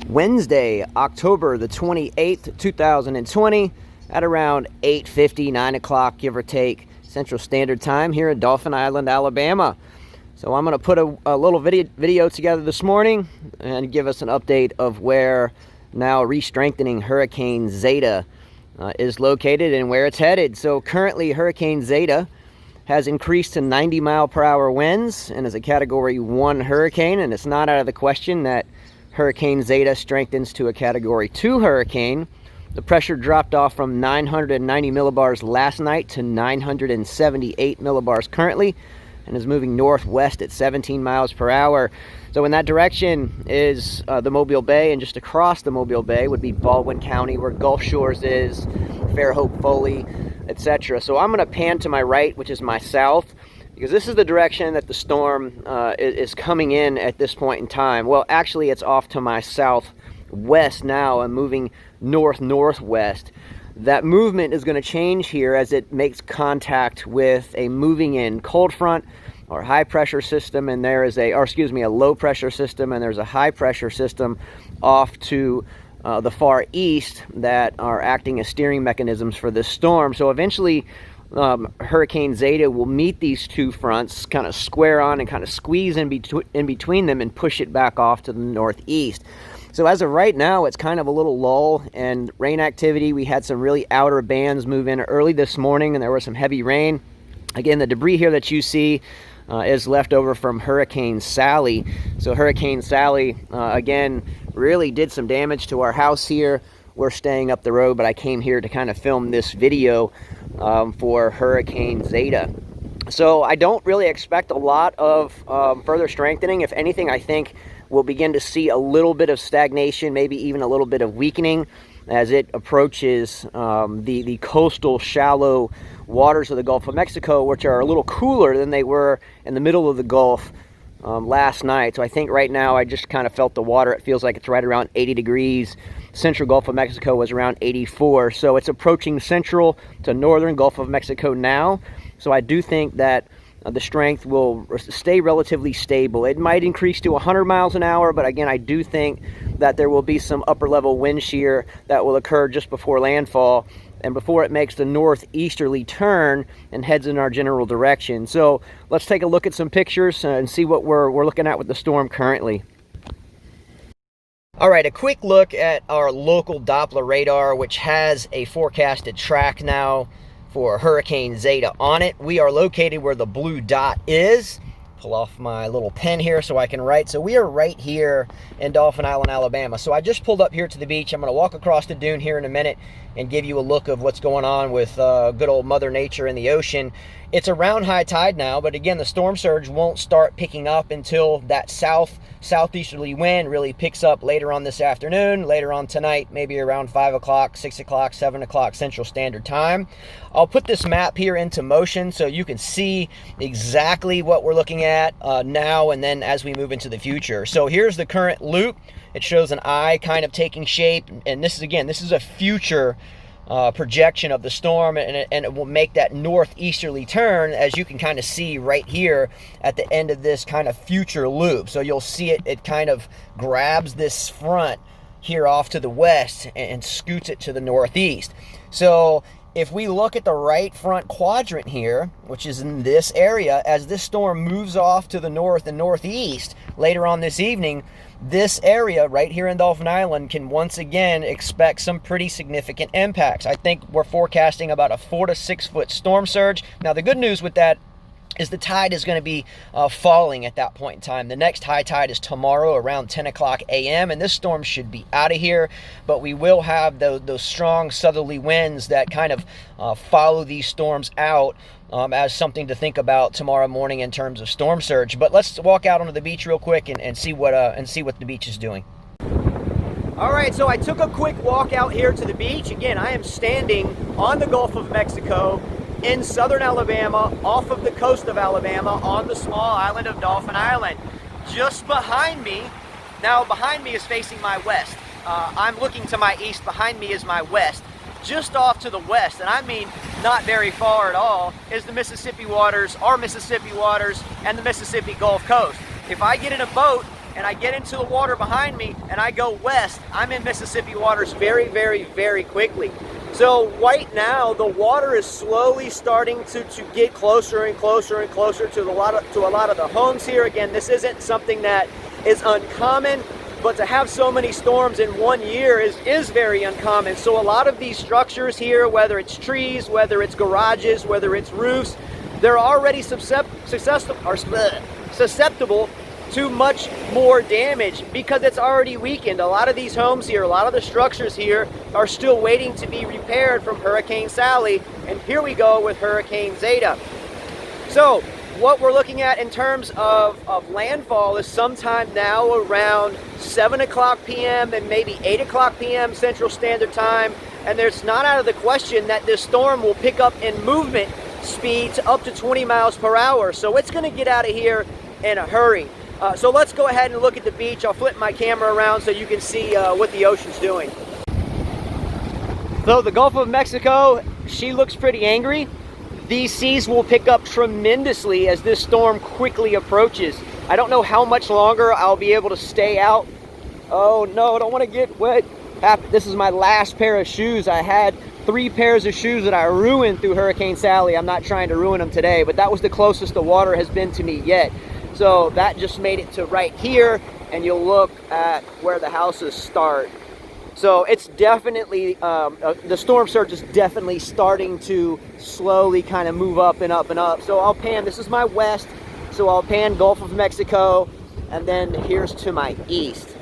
Wednesday, October the 28th, 2020 at around 8:50, 9 o'clock, give or take, Central Standard Time here in Dauphin Island, Alabama. So I'm going to put a little video together this morning and give us an update of where now re-strengthening Hurricane Zeta is located and where it's headed. So currently Hurricane Zeta has increased to 90-mile-per-hour winds and is a Category 1 hurricane, and it's not out of the question that Hurricane Zeta strengthens to a Category 2 hurricane. The pressure dropped off from 990 millibars last night to 978 millibars currently, and is moving northwest at 17 miles per hour. So in that direction is the Mobile Bay, and just across the Mobile Bay would be Baldwin County, where Gulf Shores is, Fairhope, Foley, etc. So I'm going to pan to my right, which is my south, because this is the direction that the storm is coming in at this point in time. Well, actually, it's off to my southwest now and moving north-northwest. That movement is going to change here as it makes contact with a moving in cold front or high pressure system, and there is a low pressure system, and there's a high pressure system off to the far east that are acting as steering mechanisms for this storm. So eventually Hurricane Zeta will meet these two fronts, kind of square on and kind of squeeze in between them and push it back off to the northeast. So as of right now, it's kind of a little lull and rain activity. We had some really outer bands move in early this morning, and there was some heavy rain. Again, the debris here that you see is left over from Hurricane Sally. So Hurricane Sally, again, really did some damage to our house here. We're staying up the road, but I came here to kind of film this video for Hurricane Zeta. So I don't really expect a lot of further strengthening. If anything, I think we'll begin to see a little bit of stagnation, maybe even a little bit of weakening as it approaches the coastal shallow waters of the Gulf of Mexico, which are a little cooler than they were in the middle of the Gulf last night. So I think right now I just kind of felt the water. It feels like it's right around 80 degrees. Central Gulf of Mexico was around 84. So it's approaching central to northern Gulf of Mexico now. So I do think that the strength will stay relatively stable. It might increase to 100 miles an hour, but again, I do think that there will be some upper level wind shear that will occur just before landfall and before it makes the northeasterly turn and heads in our general direction. So let's take a look at some pictures and see what we're looking at with the storm currently. All right, a quick look at our local Doppler radar, which has a forecasted track now for Hurricane Zeta on it. We are located where the blue dot is. Pull off my little pen here so I can write. So we are right here in Dauphin Island, Alabama. So I just pulled up here to the beach. I'm going to walk across the dune here in a minute and give you a look of what's going on with good old Mother Nature in the ocean. It's around high tide now, but again, the storm surge won't start picking up until that southeasterly wind really picks up later on this afternoon, later on tonight, maybe around 5 o'clock, 6 o'clock, 7 o'clock Central Standard Time. I'll put this map here into motion so you can see exactly what we're looking at now and then as we move into the future. So here's the current loop. It shows an eye kind of taking shape, and this is a future projection of the storm, and it will make that northeasterly turn, as you can kind of see right here at the end of this kind of future loop. So you'll see it kind of grabs this front here off to the west and scoots it to the northeast. So if we look at the right front quadrant here, which is in this area, as this storm moves off to the north and northeast later on this evening, this area right here in Dauphin Island can once again expect some pretty significant impacts. I think we're forecasting about a 4 to 6 foot storm surge. Now, the good news with that is the tide is going to be falling at that point in time. The next high tide is tomorrow around 10 o'clock a.m. and this storm should be out of here, but we will have those strong southerly winds that kind of follow these storms out as something to think about tomorrow morning in terms of storm surge. But let's walk out onto the beach real quick and see what the beach is doing. All right, so I took a quick walk out here to the beach. Again, I am standing on the Gulf of Mexico in southern Alabama, off of the coast of Alabama, on the small island of Dauphin Island. Just behind me, now behind me is facing my west. I'm looking to my east, behind me is my west. Just off to the west, and I mean not very far at all, is the Mississippi waters, our Mississippi waters, and the Mississippi Gulf Coast. If I get in a boat and I get into the water behind me and I go west, I'm in Mississippi waters very, very, very quickly. So right now, the water is slowly starting to get closer and closer and closer to a lot of the homes here. Again, this isn't something that is uncommon, but to have so many storms in one year is very uncommon. So a lot of these structures here, whether it's trees, whether it's garages, whether it's roofs, they're already susceptible to much more damage because it's already weakened. A lot of these homes here, a lot of the structures here are still waiting to be repaired from Hurricane Sally, and here we go with Hurricane Zeta. So what we're looking at in terms of landfall is sometime now around 7 o'clock p.m. and maybe 8 o'clock p.m. Central Standard Time, and there's not out of the question that this storm will pick up in movement speed to up to 20 miles per hour. So it's going to get out of here in a hurry. So let's go ahead and look at the beach. I'll flip my camera around so you can see what the ocean's doing. So the Gulf of Mexico, she looks pretty angry. These seas will pick up tremendously as this storm quickly approaches. I don't know how much longer I'll be able to stay out. Oh no, I don't want to get wet. This is my last pair of shoes. I had 3 pairs of shoes that I ruined through Hurricane Sally. I'm not trying to ruin them today, but that was the closest the water has been to me yet. So that just made it to right here, and you'll look at where the houses start. So it's definitely, the storm surge is definitely starting to slowly kind of move up and up and up. So I'll pan, this is my west, so I'll pan Gulf of Mexico, and then here's to my east.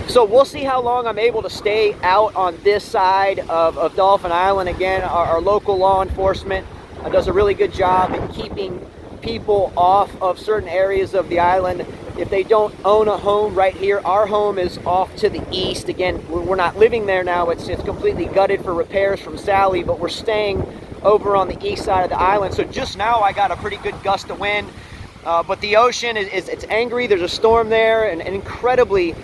So we'll see how long I'm able to stay out on this side of Dauphin Island. Again, our local law enforcement does a really good job in keeping people off of certain areas of the island. If they don't own a home right here, our home is off to the east. Again, we're not living there now. It's completely gutted for repairs from Sally, but we're staying over on the east side of the island. So just now I got a pretty good gust of wind, but the ocean it's angry. There's a storm there, and incredibly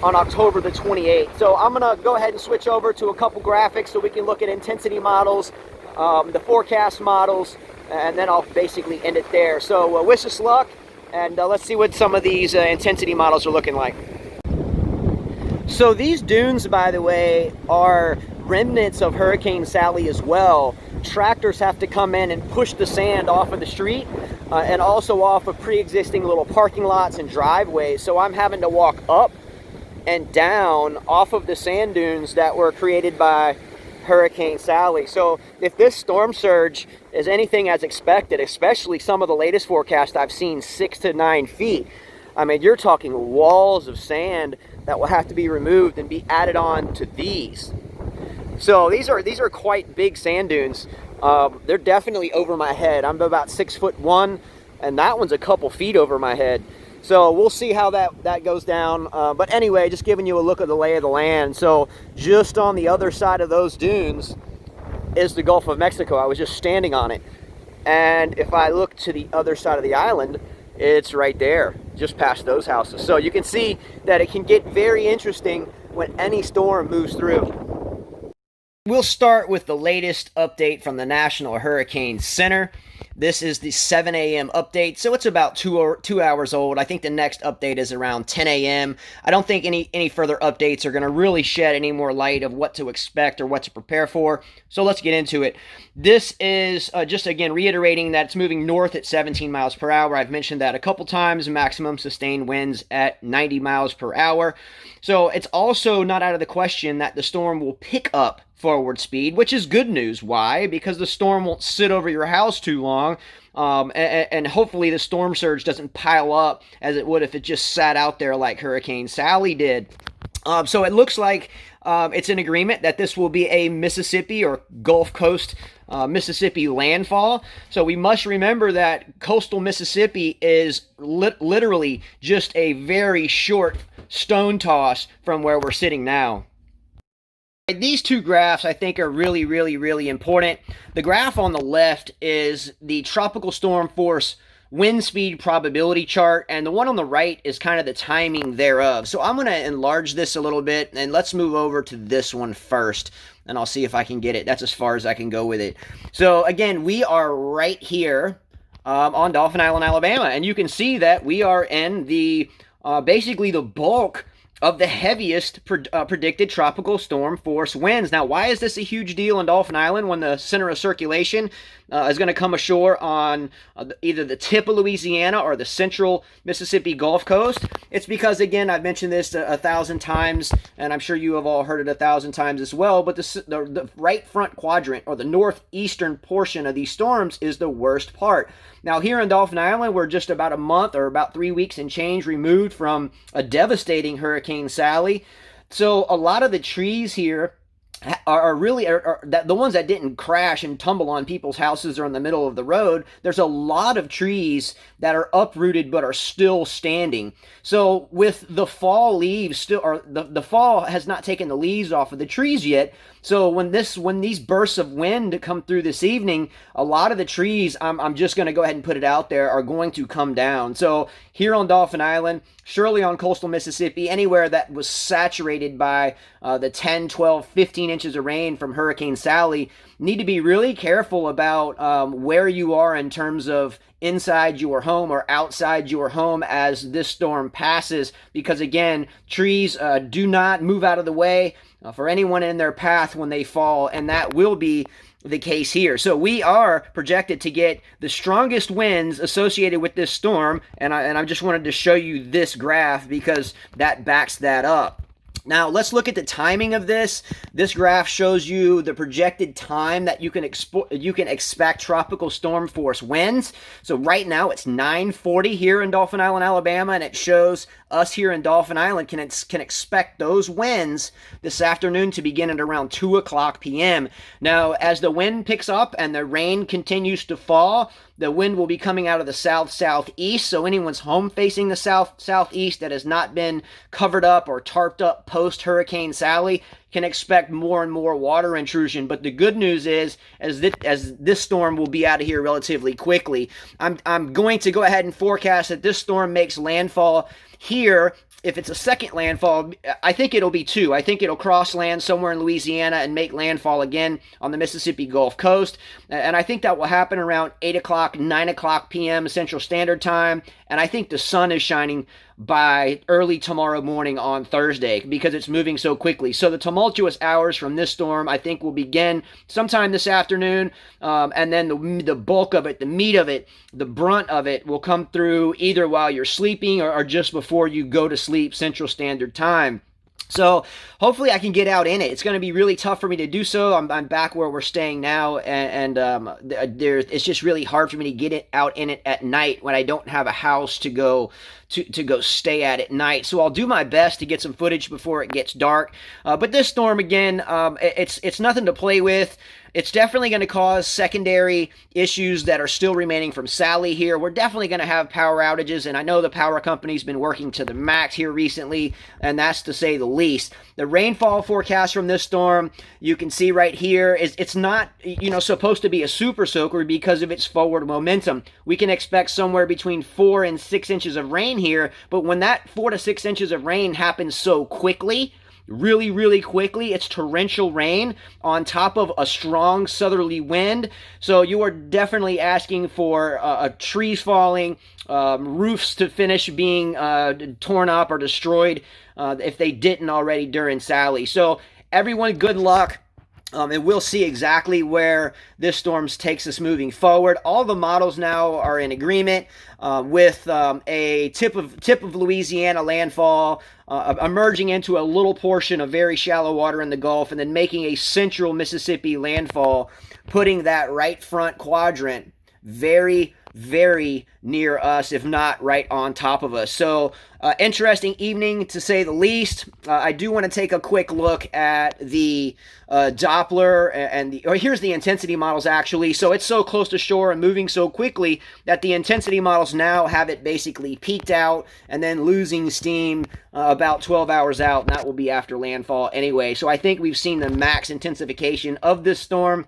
on October the 28th. So I'm gonna go ahead and switch over to a couple graphics so we can look at intensity models, the forecast models, and then I'll basically end it there. So wish us luck, and let's see what some of these intensity models are looking like. So these dunes, by the way, are remnants of Hurricane Sally as well. Tractors have to come in and push the sand off of the street and also off of pre-existing little parking lots and driveways. So I'm having to walk up and down off of the sand dunes that were created by Hurricane Sally. So if this storm surge is anything as expected, especially some of the latest forecasts I've seen 6 to 9 feet, I mean, you're talking walls of sand that will have to be removed and be added on to these. So these are quite big sand dunes. They're definitely over my head. I'm about 6'1", and that one's a couple feet over my head. So we'll see how that goes down. But anyway, just giving you a look at the lay of the land. So just on the other side of those dunes is the Gulf of Mexico. I was just standing on it. And if I look to the other side of the island, it's right there, just past those houses. So you can see that it can get very interesting when any storm moves through. We'll start with the latest update from the National Hurricane Center. This is the 7 a.m. update, so it's about 2 hours old. I think the next update is around 10 a.m. I don't think any further updates are going to really shed any more light of what to expect or what to prepare for. So let's get into it. This is just, again, reiterating that it's moving north at 17 miles per hour. I've mentioned that a couple times. Maximum sustained winds at 90 miles per hour. So it's also not out of the question that the storm will pick up forward speed, which is good news. Why? Because the storm won't sit over your house too long, and hopefully the storm surge doesn't pile up as it would if it just sat out there like Hurricane Sally did. So it looks like it's an agreement that this will be a Mississippi or Gulf Coast Mississippi landfall. So we must remember that coastal Mississippi is literally just a very short stone toss from where we're sitting now. These two graphs I think are really, really, really important. The graph on the left is the tropical storm force wind speed probability chart, and the one on the right is kind of the timing thereof. So I'm going to enlarge this a little bit, and let's move over to this one first, and I'll see if I can get it. That's as far as I can go with it. So again, we are right here on Dauphin Island, Alabama. And you can see that we are in the basically the bulk of the heaviest predicted tropical storm force winds. Now, why is this a huge deal on Dauphin Island when the center of circulation is going to come ashore on either the tip of Louisiana or the central Mississippi Gulf Coast? It's because, again, I've mentioned this a thousand times, and I'm sure you have all heard it a thousand times as well, but the right front quadrant, or the northeastern portion of these storms, is the worst part. Now, here on Dauphin Island, we're just about a month or about 3 weeks and change removed from a devastating Hurricane Sally. So a lot of the trees here are really the ones that didn't crash and tumble on people's houses or in the middle of the road. There's a lot of trees that are uprooted but are still standing. So with the fall leaves still, or the fall has not taken the leaves off of the trees yet. So when these bursts of wind come through this evening, a lot of the trees, I'm just going to go ahead and put it out there, are going to come down. So here on Dauphin Island, surely on coastal Mississippi, anywhere that was saturated by the 10, 12, 15 inches of rain from Hurricane Sally, need to be really careful about where you are in terms of inside your home or outside your home as this storm passes, because again, trees do not move out of the way for anyone in their path when they fall, and that will be the case here. So we are projected to get the strongest winds associated with this storm, and I just wanted to show you this graph because that backs that up. Now, let's look at the timing of this. This graph shows you the projected time that you can expect tropical storm force winds. So right now it's 9:40 here in Dauphin Island, Alabama, and it shows us here in Dauphin Island can expect those winds this afternoon to begin at around 2 o'clock p.m. Now, as the wind picks up and the rain continues to fall, the wind will be coming out of the south-southeast, so anyone's home facing the south-southeast that has not been covered up or tarped up post-Hurricane Sally can expect more and more water intrusion. But the good news is, as this storm will be out of here relatively quickly, I'm going to go ahead and forecast that this storm makes landfall here. If it's a second landfall, I think it'll be two. I think it'll cross land somewhere in Louisiana and make landfall again on the Mississippi Gulf Coast. And I think that will happen around 8 o'clock, 9 o'clock p.m. Central Standard Time. And I think the sun is shining by early tomorrow morning on Thursday because it's moving so quickly. So the tumultuous hours from this storm, I think, will begin sometime this afternoon. And then the bulk of it, the meat of it, the brunt of it will come through either while you're sleeping or just before you go to sleep Central Standard Time. So hopefully I can get out in it. It's going to be really tough for me to do so. I'm back where we're staying now, and it's just really hard for me to get it out in it at night when I don't have a house to go stay at night. So I'll do my best to get some footage before it gets dark. But this storm, again, it's nothing to play with. It's definitely going to cause secondary issues that are still remaining from Sally here. We're definitely going to have power outages, and I know the power company's been working to the max here recently, and that's to say the least. The rainfall forecast from this storm, you can see right here, it's not supposed to be a super soaker because of its forward momentum. We can expect somewhere between 4 and 6 inches of rain here, but when that 4 to 6 inches of rain happens so quickly, really, really quickly, it's torrential rain on top of a strong southerly wind. So you are definitely asking for trees falling, roofs to finish being torn up or destroyed if they didn't already during Sally. So everyone, good luck. And we'll see exactly where this storm takes us moving forward. All the models now are in agreement with a tip of Louisiana landfall, emerging into a little portion of very shallow water in the Gulf, and then making a central Mississippi landfall, putting that right front quadrant very, very near us, if not right on top of us. So interesting evening to say the least. I do want to take a quick look at the Doppler and here's the intensity models actually. So it's so close to shore and moving so quickly that the intensity models now have it basically peaked out and then losing steam about 12 hours out, and that will be after landfall anyway. So I think we've seen the max intensification of this storm.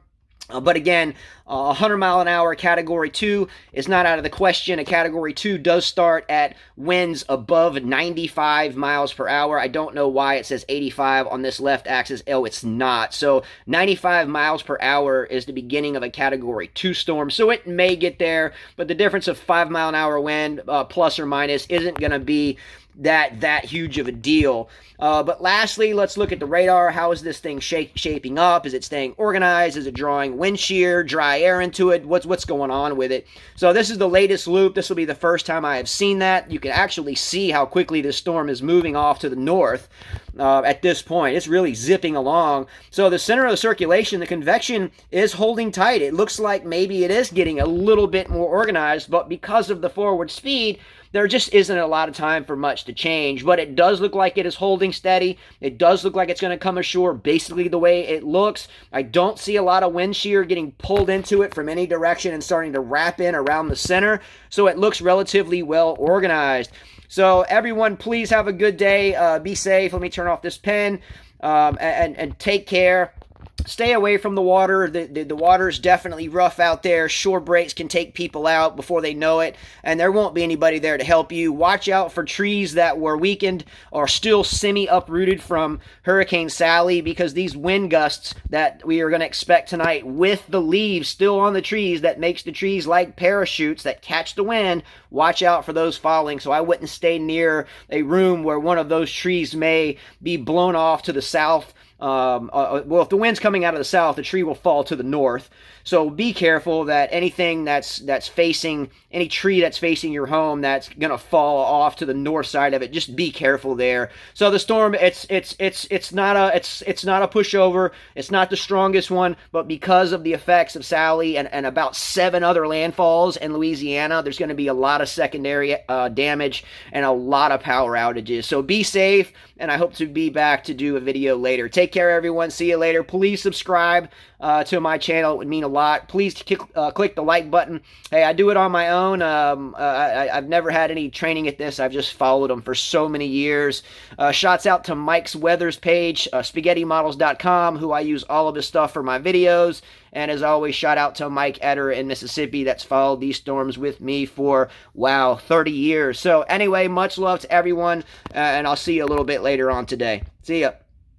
But again, 100 mile an hour Category 2 is not out of the question. A Category 2 does start at winds above 95 miles per hour. I don't know why it says 85 on this left axis. Oh, it's not. So 95 miles per hour is the beginning of a Category 2 storm. So it may get there, but the difference of 5 mile an hour wind, plus or minus, isn't going to be that huge of a deal. But lastly, let's look at the radar. How is this thing shaping up? Is it staying organized? Is it drawing wind shear, dry air into it? What's going on with it? So this is the latest loop. This will be the first time I have seen that. You can actually see how quickly this storm is moving off to the north at this point. It's really zipping along. So the center of the circulation, the convection, is holding tight. It looks like maybe it is getting a little bit more organized, but because of the forward speed, there just isn't a lot of time for much to change. But it does look like it is holding steady. It does look like it's going to come ashore basically the way it looks. I don't see a lot of wind shear getting pulled into it from any direction and starting to wrap in around the center. So it looks relatively well organized. So everyone, please have a good day. Be safe. Let me turn off this pen and take care. Stay away from the water. The water is definitely rough out there. Shore breaks can take people out before they know it, and there won't be anybody there to help you. Watch out for trees that were weakened or still semi-uprooted from Hurricane Sally, because these wind gusts that we are going to expect tonight, with the leaves still on the trees, that makes the trees like parachutes that catch the wind. Watch out for those falling. So I wouldn't stay near a room where one of those trees may be blown off to the south. Well, if the wind's coming out of the south, the tree will fall to the north. So be careful that anything that's facing, any tree that's facing your home that's gonna fall off to the north side of it, just be careful there. So the storm, it's not a pushover. It's not the strongest one, but because of the effects of Sally and about 7 other landfalls in Louisiana, there's going to be a lot of secondary damage and a lot of power outages. So be safe, and I hope to be back to do a video later. Take care, everyone. See you later. Please subscribe to my channel. It would mean a lot. Please click the like button. Hey, I do it on my own. I've never had any training at this. I've just followed them for so many years. Shouts out to Mike's Weathers page, spaghettimodels.com, who I use all of his stuff for my videos. And as always, shout out to Mike Etter in Mississippi that's followed these storms with me for, wow, 30 years. So anyway, much love to everyone, and I'll see you a little bit later on today. See ya.